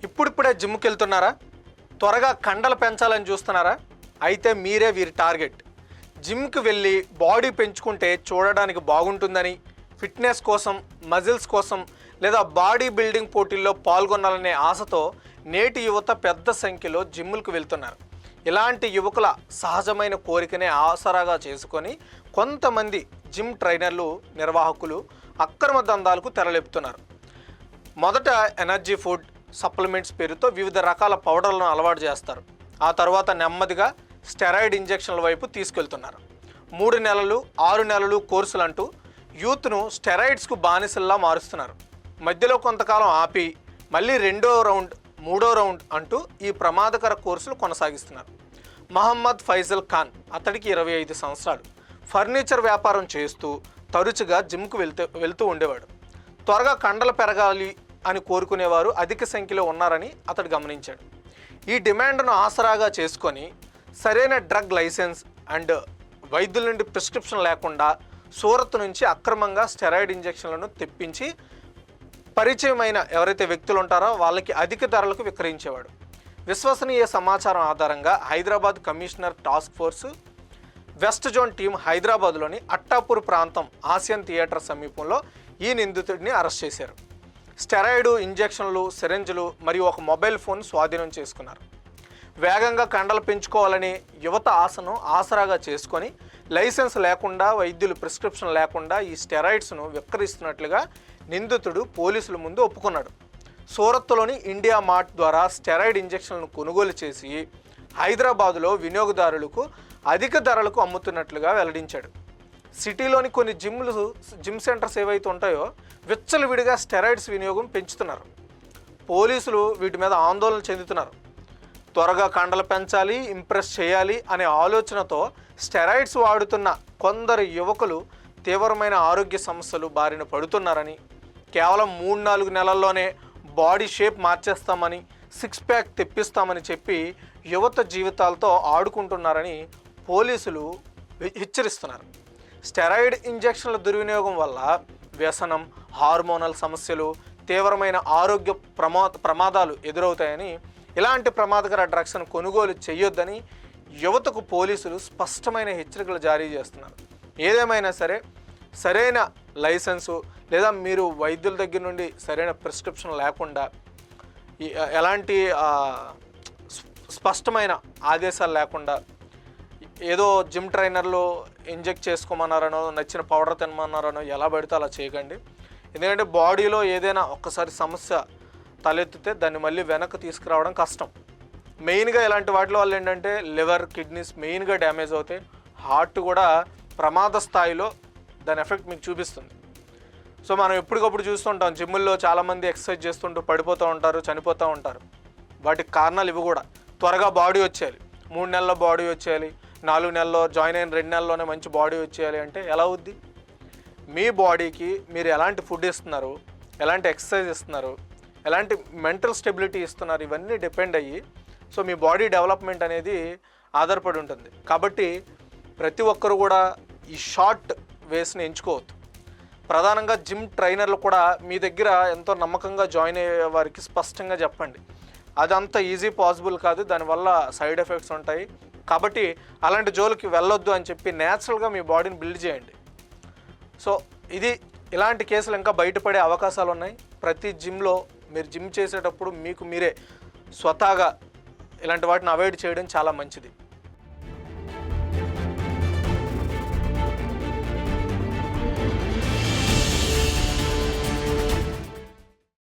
ఇప్పుడిప్పుడే జిమ్కి వెళ్తున్నారా? త్వరగా కండలు పెంచాలని చూస్తున్నారా? అయితే మీరే వీరి టార్గెట్. జిమ్కి వెళ్ళి బాడీ పెంచుకుంటే చూడడానికి బాగుంటుందని, ఫిట్నెస్ కోసం, మజిల్స్ కోసం లేదా బాడీ బిల్డింగ్ పోటీల్లో పాల్గొనాలనే ఆశతో నేటి యువత పెద్ద సంఖ్యలో జిమ్లకు వెళ్తున్నారు. ఇలాంటి యువకుల సహజమైన కోరికనే ఆసరాగా చేసుకొని కొంతమంది జిమ్ ట్రైనర్లు, నిర్వాహకులు అక్రమ దందాలకు తెరలేపుతున్నారు. మొదట ఎనర్జీ ఫుడ్, సప్లిమెంట్స్ పేరుతో వివిధ రకాల పౌడర్లను అలవాటు చేస్తారు. ఆ తర్వాత నెమ్మదిగా స్టెరాయిడ్ ఇంజెక్షన్ల వైపు తీసుకెళ్తున్నారు. 3 నెలలు, 6 నెలలు కోర్సులు అంటూ యూత్ను స్టెరాయిడ్స్కు బానిసల్లా మారుస్తున్నారు. మధ్యలో కొంతకాలం ఆపి మళ్ళీ 2వ రౌండ్, 3వ రౌండ్ అంటూ ఈ ప్రమాదకర కోర్సులు కొనసాగిస్తున్నారు. మహమ్మద్ ఫైజల్ ఖాన్, అతడికి 25 సంవత్సరాలు. ఫర్నిచర్ వ్యాపారం చేస్తూ తరచుగా జిమ్కు వెళ్తూ ఉండేవాడు. త్వరగా కండలు పెరగాలి అని కోరుకునేవారు అధిక సంఖ్యలో ఉన్నారని అతడు గమనించాడు. ఈ డిమాండ్ను ఆసరాగా చేసుకొని సరైన డ్రగ్ లైసెన్స్ అండ్ వైద్యుల నుండి ప్రిస్క్రిప్షన్ లేకుండా సూరత్ నుంచి అక్రమంగా స్టెరాయిడ్ ఇంజెక్షన్లను తెప్పించి పరిచయమైన ఎవరైతే వ్యక్తులు ఉంటారో వాళ్ళకి అధిక ధరలకు విక్రయించేవాడు. విశ్వసనీయ సమాచారం ఆధారంగా Hyderabad commissioner task force west zone team హైదరాబాద్లోని అట్టాపూర్ ప్రాంతం ఆసియన్ థియేటర్ సమీపంలో ఈ నిందితుడిని అరెస్ట్ చేశారు. స్టెరాయిడ్ ఇంజెక్షన్లు, సిరంజులు మరియు ఒక మొబైల్ ఫోన్ స్వాధీనం చేసుకున్నారు. వేగంగా కండలు పెంచుకోవాలని యువత ఆశను ఆసరాగా చేసుకొని లైసెన్స్ లేకుండా, వైద్యులు ప్రిస్క్రిప్షన్ లేకుండా ఈ స్టెరాయిడ్స్ను విక్రయిస్తున్నట్లుగా నిందితుడు పోలీసుల ముందు ఒప్పుకున్నాడు. సూరత్లోని ఇండియా మార్ట్ ద్వారా స్టెరాయిడ్ ఇంజెక్షన్లను కొనుగోలు చేసి హైదరాబాదులో వినియోగదారులకు అధిక ధరలకు అమ్ముతున్నట్లుగా వెల్లడించాడు. సిటీలోని కొన్ని జిమ్ సెంటర్స్ ఏవైతే ఉంటాయో విచ్చలవిడిగా స్టెరాయిడ్స్ వినియోగం పెంచుతున్నారు. పోలీసులు వీటి మీద ఆందోళన చెందుతున్నారు. త్వరగా కండలు పెంచాలి, ఇంప్రెస్ చేయాలి అనే ఆలోచనతో స్టెరాయిడ్స్ వాడుతున్న కొందరు యువకులు తీవ్రమైన ఆరోగ్య సమస్యలు బారిన పడుతున్నారని, కేవలం 3-4 నెలల్లోనే బాడీ షేప్ మార్చేస్తామని, 6 ప్యాక్ తెప్పిస్తామని చెప్పి యువత జీవితాలతో ఆడుకుంటున్నారని పోలీసులు హెచ్చరిస్తున్నారు. స్టెరాయిడ్ ఇంజెక్షన్ల దుర్వినియోగం వల్ల వ్యసనం, హార్మోనల్ సమస్యలు, తీవ్రమైన ఆరోగ్య ప్రమాదాలు ఎదురవుతాయని, ఇలాంటి ప్రమాదకర డ్రగ్స్ను కొనుగోలు చేయొద్దని యువతకు పోలీసులు స్పష్టమైన హెచ్చరికలు జారీ చేస్తున్నారు. ఏదేమైనా సరే, సరైన లైసెన్సు లేదా మీరు వైద్యుల దగ్గర నుండి సరైన ప్రిస్క్రిప్షన్ లేకుండా, ఎలాంటి స్పష్టమైన ఆదేశాలు లేకుండా ఏదో జిమ్ ట్రైనర్లు ఇంజెక్ట్ చేసుకోమన్నారనో, నచ్చిన పౌడర్ తినమన్నారనో ఎలా పడితే అలా చేయకండి. ఎందుకంటే బాడీలో ఏదైనా ఒక్కసారి సమస్య తలెత్తితే దాన్ని మళ్ళీ వెనక్కి తీసుకురావడం కష్టం. మెయిన్గా ఇలాంటి వాటి వల్ల ఏంటంటే లివర్, కిడ్నీస్ మెయిన్గా డ్యామేజ్ అవుతాయి. హార్ట్ కూడా ప్రమాద స్థాయిలో దాని ఎఫెక్ట్ మీకు చూపిస్తుంది. సో మనం ఎప్పటికప్పుడు చూస్తుంటాం, జిమ్ముల్లో చాలామంది ఎక్సర్సైజ్ చేస్తుంటూ పడిపోతూ ఉంటారు, చనిపోతూ ఉంటారు. వాటికి కారణాలు ఇవి కూడా. త్వరగా బాడీ వచ్చేయాలి, 3 నెలల్లో బాడీ వచ్చేయాలి, 4 నెలల్లో జాయిన్ అయిన 2 నెలల్లోనే మంచి బాడీ వచ్చేయాలి అంటే ఎలా అవుద్ది? మీ బాడీకి మీరు ఎలాంటి ఫుడ్ ఇస్తున్నారు, ఎలాంటి ఎక్సర్సైజ్ ఇస్తున్నారు, ఎలాంటి మెంటల్ స్టెబిలిటీ ఇస్తున్నారు, ఇవన్నీ డిపెండ్ అయ్యి సో మీ బాడీ డెవలప్మెంట్ అనేది ఆధారపడి ఉంటుంది. కాబట్టి ప్రతి ఒక్కరు కూడా ఈ షార్ట్ వేస్ని ఎంచుకోవద్దు. ప్రధానంగా జిమ్ ట్రైనర్లు కూడా మీ దగ్గర ఎంతో నమ్మకంగా జాయిన్ అయ్యే వారికి స్పష్టంగా చెప్పండి. అదంతా ఈజీ పాసిబుల్ కాదు, దానివల్ల సైడ్ ఎఫెక్ట్స్ ఉంటాయి. కాబట్టి అలాంటి జోలికి వెళ్ళొద్దు అని చెప్పి న్యాచురల్గా మీ బాడీని బిల్డ్ చేయండి. సో ఇలాంటి కేసులు ఇంకా బయటపడే అవకాశాలు ఉన్నాయి. ప్రతి జిమ్లో మీరు జిమ్ చేసేటప్పుడు మీకు మీరే స్వతహాగా ఇలాంటి వాటిని అవాయిడ్ చేయడం చాలా మంచిది.